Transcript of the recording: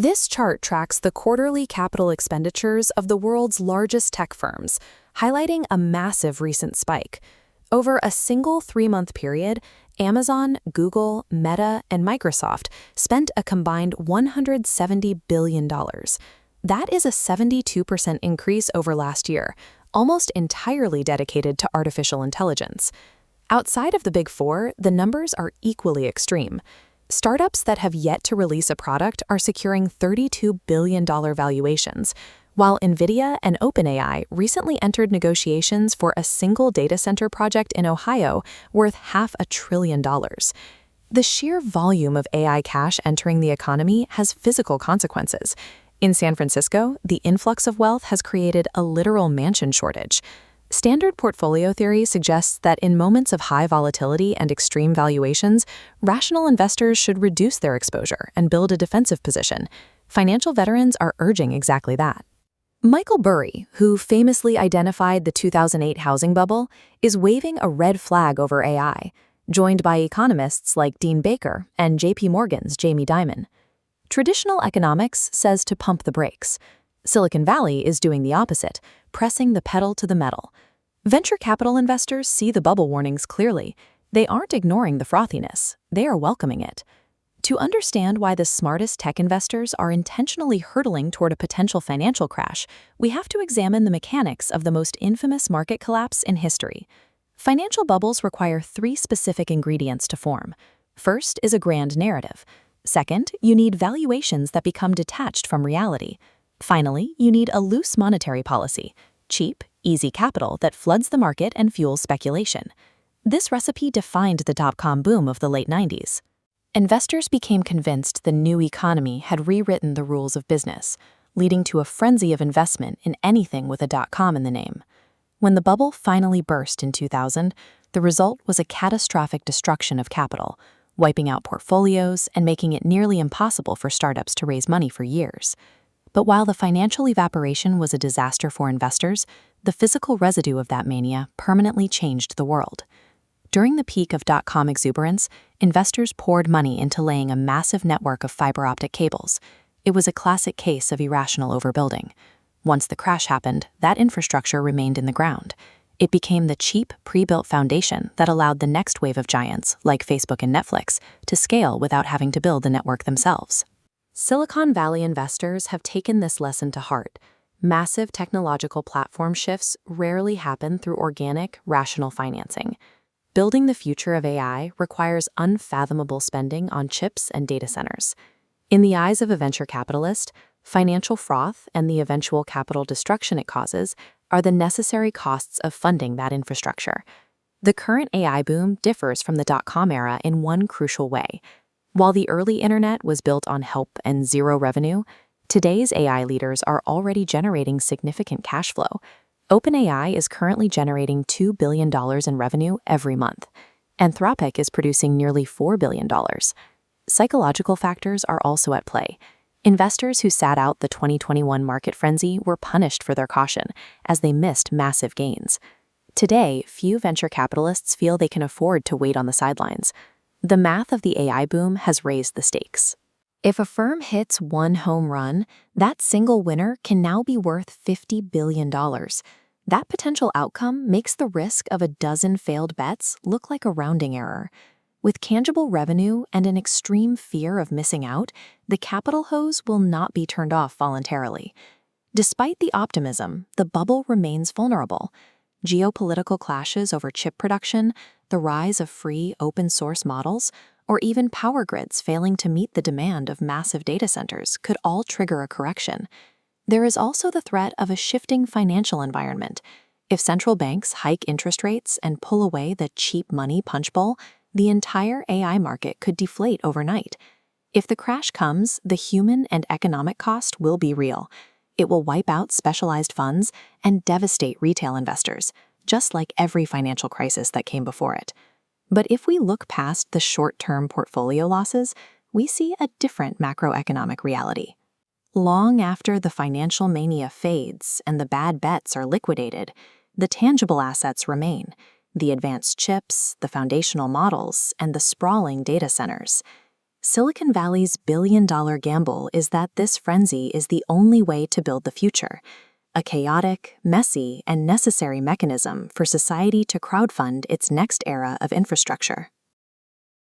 This chart tracks the quarterly capital expenditures of the world's largest tech firms, highlighting a massive recent spike. Over a single 3-month period, Amazon, Google, Meta, and Microsoft spent a combined $170 billion. That is a 72% increase over last year, almost entirely dedicated to artificial intelligence. Outside of the Big Four, the numbers are equally extreme. Startups that have yet to release a product are securing $32 billion valuations, while NVIDIA and OpenAI recently entered negotiations for a single data center project in Ohio worth $500 billion. The sheer volume of AI cash entering the economy has physical consequences. In San Francisco, the influx of wealth has created a literal mansion shortage. Standard portfolio theory suggests that in moments of high volatility and extreme valuations, rational investors should reduce their exposure and build a defensive position. Financial veterans are urging exactly that. Michael Burry, who famously identified the 2008 housing bubble, is waving a red flag over AI, joined by economists like Dean Baker and JP Morgan's Jamie Dimon. Traditional economics says to pump the brakes. Silicon Valley is doing the opposite, pressing the pedal to the metal. Venture capital investors see the bubble warnings clearly. They aren't ignoring the frothiness, they are welcoming it. To understand why the smartest tech investors are intentionally hurtling toward a potential financial crash, we have to examine the mechanics of the most infamous market collapse in history. Financial bubbles require 3 specific ingredients to form. First is a grand narrative. Second, you need valuations that become detached from reality. Finally, you need a loose monetary policy, cheap, easy capital that floods the market and fuels speculation. This recipe defined the dot-com boom of the late 90s. Investors became convinced the new economy had rewritten the rules of business, leading to a frenzy of investment in anything with a .com in the name. When the bubble finally burst in 2000, the result was a catastrophic destruction of capital, wiping out portfolios and making it nearly impossible for startups to raise money for years. But while the financial evaporation was a disaster for investors, the physical residue of that mania permanently changed the world. During the peak of .com exuberance, investors poured money into laying a massive network of fiber optic cables. It was a classic case of irrational overbuilding. Once the crash happened, that infrastructure remained in the ground. It became the cheap, pre-built foundation that allowed the next wave of giants, like Facebook and Netflix, to scale without having to build the network themselves. Silicon Valley investors have taken this lesson to heart. Massive technological platform shifts rarely happen through organic, rational financing. Building the future of AI requires unfathomable spending on chips and data centers. In the eyes of a venture capitalist, financial froth and the eventual capital destruction it causes are the necessary costs of funding that infrastructure. The current AI boom differs from the .com era in one crucial way. While the early internet was built on help and zero revenue, today's AI leaders are already generating significant cash flow. OpenAI is currently generating $2 billion in revenue every month. Anthropic is producing nearly $4 billion. Psychological factors are also at play. Investors who sat out the 2021 market frenzy were punished for their caution, as they missed massive gains. Today, few venture capitalists feel they can afford to wait on the sidelines. The math of the AI boom has raised the stakes. If a firm hits one home run, that single winner can now be worth $50 billion. That potential outcome makes the risk of a dozen failed bets look like a rounding error. With tangible revenue and an extreme fear of missing out, the capital hose will not be turned off voluntarily. Despite the optimism, the bubble remains vulnerable. Geopolitical clashes over chip production, the rise of free, open-source models, or even power grids failing to meet the demand of massive data centers could all trigger a correction. There is also the threat of a shifting financial environment. If central banks hike interest rates and pull away the cheap money punch bowl, the entire AI market could deflate overnight. If the crash comes, the human and economic cost will be real. It will wipe out specialized funds and devastate retail investors, just like every financial crisis that came before it. But if we look past the short-term portfolio losses, we see a different macroeconomic reality. Long after the financial mania fades and the bad bets are liquidated, the tangible assets remain: the advanced chips, the foundational models, and the sprawling data centers. Silicon Valley's billion-dollar gamble is that this frenzy is the only way to build the future, a chaotic, messy, and necessary mechanism for society to crowdfund its next era of infrastructure.